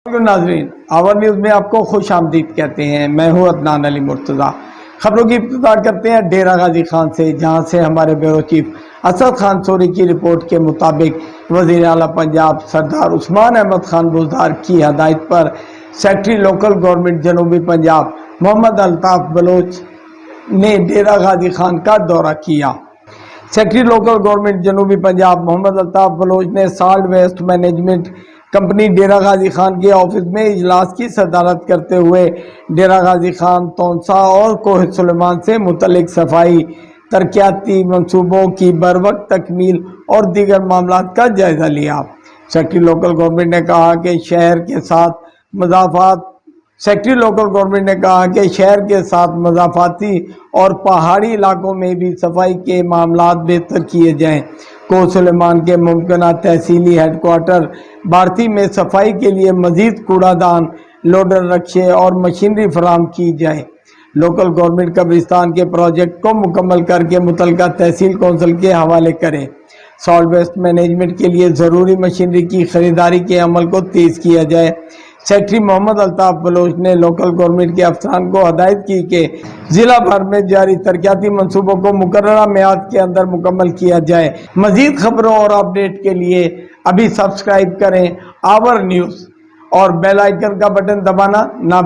ناظرین، آور نیوز میں آپ کو خوش آمدید کہتے ہیں۔ میں ہوں عدنان علی مرتضیٰ۔ خبروں کی ابتدا کرتے ہیں ڈیرہ غازی خان سے، جہاں سے ہمارے bureau chief Asad Khan sorry کی رپورٹ کے مطابق وزیر اعلیٰ پنجاب سردار عثمان احمد خان بزدار کی ہدایت پر سیکرٹری لوکل گورنمنٹ جنوبی پنجاب محمد الطاف بلوچ نے ڈیرہ غازی خان کا دورہ کیا۔ سیکرٹری لوکل گورنمنٹ جنوبی پنجاب محمد الطاف بلوچ نے salt waste management company Dera Ghazi Khan کے آفس میں اجلاس کی صدارت کرتے ہوئے ڈیرہ غازی خان، تونسا اور کوہ سلیمان سے متعلق صفائی، ترقیاتی منصوبوں کی بروقت تکمیل اور دیگر معاملات کا جائزہ لیا۔ سیکرٹری لوکل گورنمنٹ نے کہا کہ شہر کے ساتھ مضافاتی اور پہاڑی علاقوں میں بھی صفائی کے معاملات بہتر کیے جائیں۔ کوہ سلیمان کے ممکنہ تحصیلی ہیڈ کوارٹر بھارتی میں صفائی کے لیے مزید کوڑا دان، لوڈر رکشے اور مشینری فراہم کی جائے۔ لوکل گورنمنٹ قبرستان کے پروجیکٹ کو مکمل کر کے متعلقہ تحصیل کونسل کے حوالے کرے۔ سالٹ ویسٹ مینجمنٹ کے لیے ضروری مشینری کی خریداری کے عمل کو تیز کیا جائے۔ سیکرٹری محمد الطاف بلوچ نے لوکل گورنمنٹ کے افسران کو ہدایت کی کہ ضلع بھر میں جاری ترقیاتی منصوبوں کو مقررہ میعاد کے اندر مکمل کیا جائے۔ مزید خبروں اور اپڈیٹ کے لیے ابھی سبسکرائب کریں آور نیوز اور بیل آئیکن کا بٹن دبانا نہ